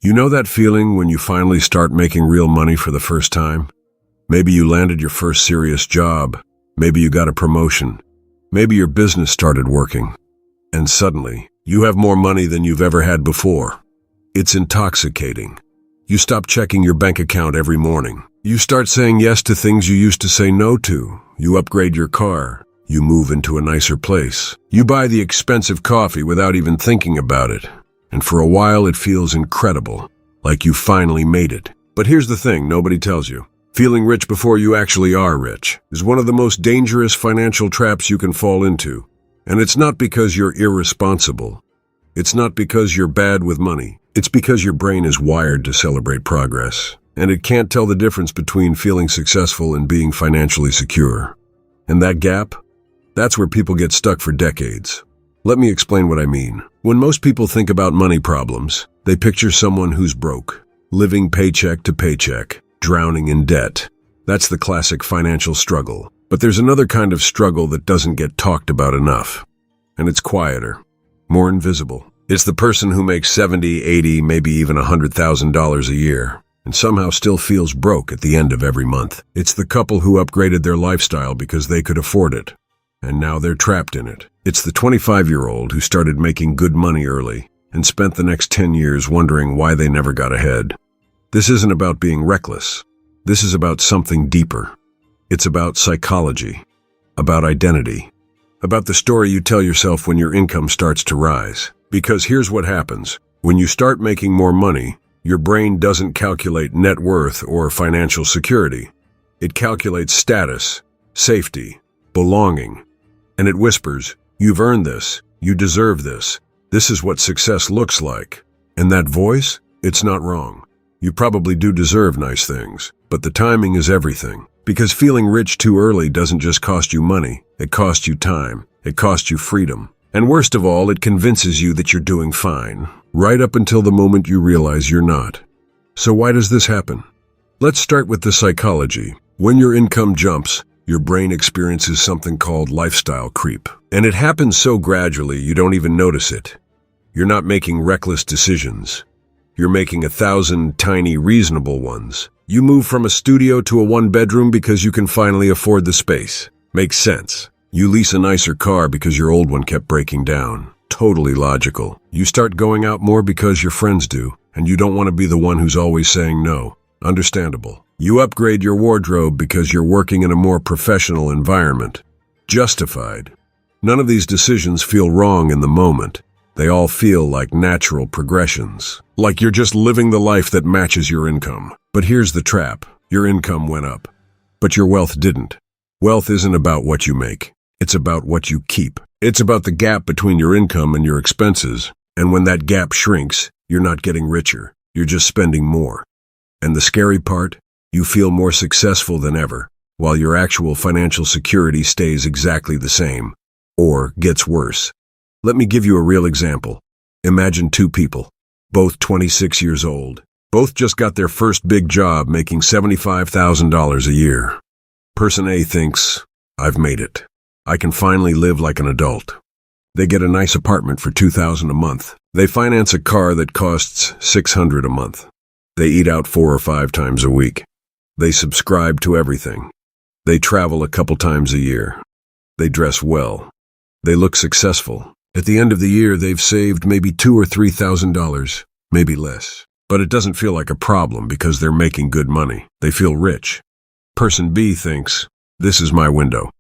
You know that feeling when you finally start making real money for the first time? Maybe you landed your first serious job. Maybe you got a promotion. Maybe your business started working. And suddenly, you have more money than you've ever had before. It's intoxicating. You stop checking your bank account every morning. You start saying yes to things you used to say no to. You upgrade your car. You move into a nicer place. You buy the expensive coffee without even thinking about it. And for a while it feels incredible, like you finally made it. But here's the thing nobody tells you. Feeling rich before you actually are rich is one of the most dangerous financial traps you can fall into. And it's not because you're irresponsible. It's not because you're bad with money. It's because your brain is wired to celebrate progress. And it can't tell the difference between feeling successful and being financially secure. And that gap? That's where people get stuck for decades. Let me explain what I mean. When most people think about money problems, they picture someone who's broke, living paycheck to paycheck, drowning in debt. That's the classic financial struggle. But there's another kind of struggle that doesn't get talked about enough. And it's quieter, more invisible. It's the person who makes $70, $80, maybe even $100,000 a year, and somehow still feels broke at the end of every month. It's the couple who upgraded their lifestyle because they could afford it, and now they're trapped in it. It's the 25-year-old who started making good money early and spent the next 10 years wondering why they never got ahead. This isn't about being reckless. This is about something deeper. It's about psychology, about identity, about the story you tell yourself when your income starts to rise. Because here's what happens. When you start making more money, your brain doesn't calculate net worth or financial security. It calculates status, safety, belonging. And it whispers, "You've earned this. You deserve this. This is what success looks like." And that voice, it's not wrong. You probably do deserve nice things, but the timing is everything. Because feeling rich too early doesn't just cost you money, it costs you time, it costs you freedom. And worst of all, it convinces you that you're doing fine, right up until the moment you realize you're not. So why does this happen? Let's start with the psychology. When your income jumps, your brain experiences something called lifestyle creep. And it happens so gradually you don't even notice it. You're not making reckless decisions. You're making 1,000 tiny, reasonable ones. You move from a studio to a one-bedroom because you can finally afford the space. Makes sense. You lease a nicer car because your old one kept breaking down. Totally logical. You start going out more because your friends do, and you don't want to be the one who's always saying no. Understandable. You upgrade your wardrobe because you're working in a more professional environment. Justified. None of these decisions feel wrong in the moment. They all feel like natural progressions. Like you're just living the life that matches your income. But here's the trap. Your income went up, but your wealth didn't. Wealth isn't about what you make. It's about what you keep. It's about the gap between your income and your expenses. And when that gap shrinks, you're not getting richer. You're just spending more. And the scary part? You feel more successful than ever, while your actual financial security stays exactly the same, or gets worse. Let me give you a real example. Imagine two people, both 26 years old. Both just got their first big job making $75,000 a year. Person A thinks, "I've made it. I can finally live like an adult." They get a nice apartment for $2,000 a month. They finance a car that costs $600 a month. They eat out 4 or 5 times a week. They subscribe to everything. They travel a couple times a year. They dress well. They look successful. At the end of the year, they've saved maybe $2,000 or $3,000, maybe less. But it doesn't feel like a problem because they're making good money. They feel rich. Person B thinks, "This is my window."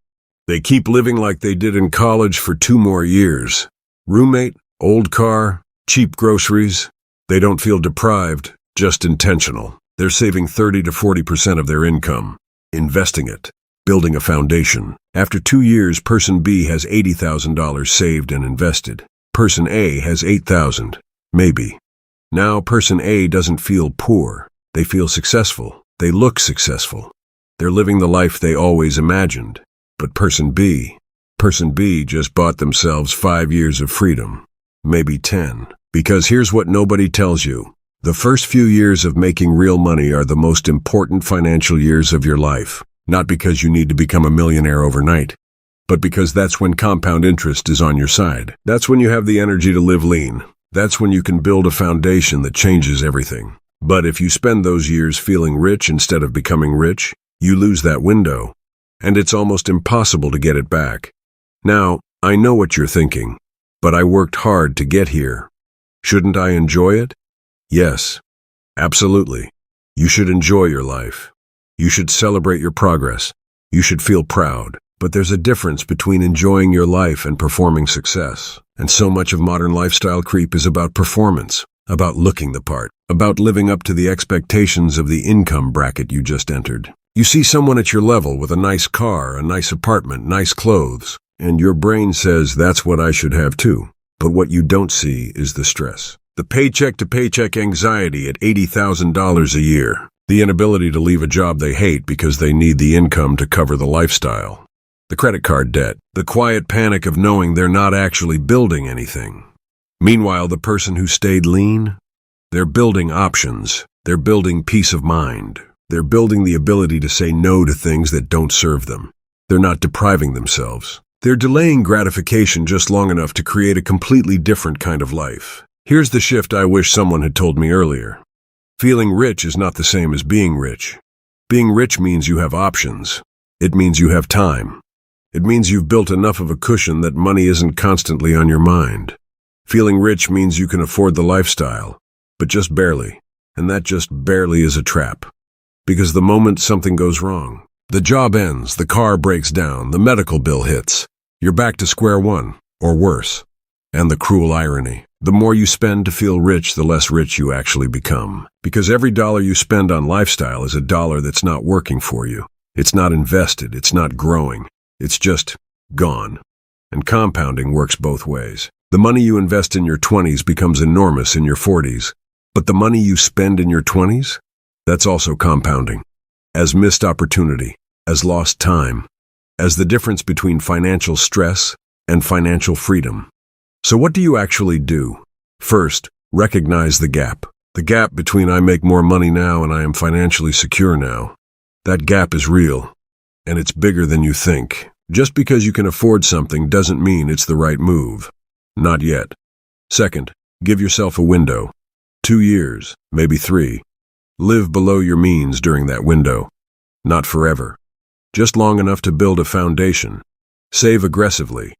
They keep living like they did in college for 2 more years. Roommate, old car, cheap groceries. They don't feel deprived, just intentional. They're saving 30 to 40% of their income, investing it, building a foundation. After 2 years, person B has $80,000 saved and invested. Person A has $8,000, maybe. Now person A doesn't feel poor. They feel successful. They look successful. They're living the life they always imagined. But person B just bought themselves 5 years of freedom, maybe 10. Because here's what nobody tells you. The first few years of making real money are the most important financial years of your life. Not because you need to become a millionaire overnight, but because that's when compound interest is on your side. That's when you have the energy to live lean, That's when you can build a foundation that changes everything. But if you spend those years feeling rich instead of becoming rich, you lose that window, and it's almost impossible to get it back. Now, I know what you're thinking, but I worked hard to get here. Shouldn't I enjoy it? Yes, absolutely. You should enjoy your life. You should celebrate your progress. You should feel proud. But there's a difference between enjoying your life and performing success. And so much of modern lifestyle creep is about performance, about looking the part, about living up to the expectations of the income bracket you just entered. You see someone at your level with a nice car, a nice apartment, nice clothes, and your brain says that's what I should have too. But what you don't see is the stress. The paycheck-to-paycheck anxiety at $80,000 a year. The inability to leave a job they hate because they need the income to cover the lifestyle. The credit card debt. The quiet panic of knowing they're not actually building anything. Meanwhile, the person who stayed lean, they're building options. They're building peace of mind. They're building the ability to say no to things that don't serve them. They're not depriving themselves. They're delaying gratification just long enough to create a completely different kind of life. Here's the shift I wish someone had told me earlier. Feeling rich is not the same as being rich. Being rich means you have options. It means you have time. It means you've built enough of a cushion that money isn't constantly on your mind. Feeling rich means you can afford the lifestyle, but just barely. And that just barely is a trap. Because the moment something goes wrong, the job ends, the car breaks down, the medical bill hits, you're back to square one, or worse. And the cruel irony. The more you spend to feel rich, the less rich you actually become. Because every dollar you spend on lifestyle is a dollar that's not working for you. It's not invested, it's not growing. It's just gone. And compounding works both ways. The money you invest in your 20s becomes enormous in your 40s. But the money you spend in your 20s? That's also compounding. As missed opportunity, as lost time, as the difference between financial stress and financial freedom. So what do you actually do? First, recognize the gap. The gap between I make more money now and I am financially secure now. That gap is real, and it's bigger than you think. Just because you can afford something doesn't mean it's the right move. Not yet. Second, give yourself a window. 2 years, maybe 3. Live below your means during that window. Not forever. Just long enough to build a foundation. Save aggressively.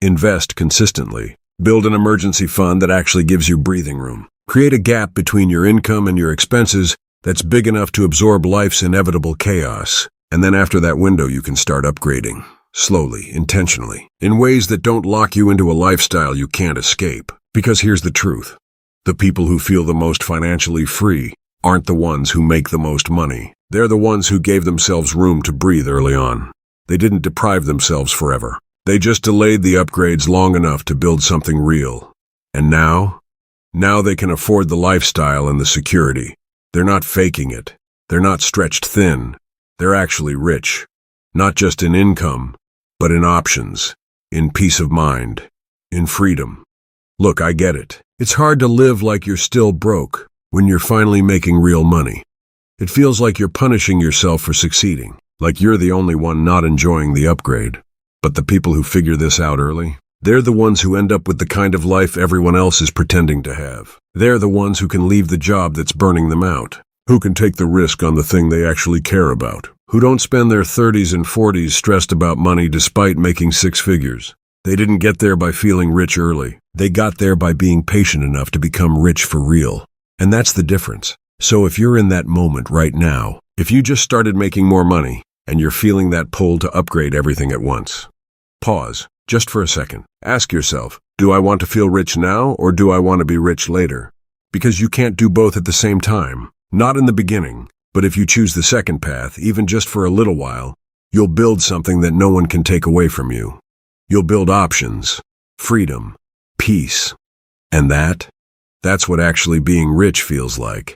Invest consistently. Build an emergency fund that actually gives you breathing room. Create a gap between your income and your expenses that's big enough to absorb life's inevitable chaos. And then after that window, you can start upgrading. Slowly, intentionally, in ways that don't lock you into a lifestyle you can't escape. Because here's the truth. The people who feel the most financially free aren't the ones who make the most money. They're the ones who gave themselves room to breathe early on. They didn't deprive themselves forever. They just delayed the upgrades long enough to build something real. And now they can afford the lifestyle and the security. They're not faking it. They're not stretched thin. They're actually rich. Not just in income, but in options, in peace of mind, in freedom. Look, I get it. It's hard to live like you're still broke when you're finally making real money. It feels like you're punishing yourself for succeeding, like you're the only one not enjoying the upgrade. But the people who figure this out early, they're the ones who end up with the kind of life everyone else is pretending to have. They're the ones who can leave the job that's burning them out, who can take the risk on the thing they actually care about, who don't spend their 30s and 40s stressed about money despite making 6 figures. They didn't get there by feeling rich early. They got there by being patient enough to become rich for real. And that's the difference. So if you're in that moment right now, if you just started making more money and you're feeling that pull to upgrade everything at once, pause, just for a second. Ask yourself, do I want to feel rich now or do I want to be rich later? Because you can't do both at the same time. Not in the beginning, but if you choose the second path, even just for a little while, you'll build something that no one can take away from you. You'll build options, freedom, peace. And that's what actually being rich feels like.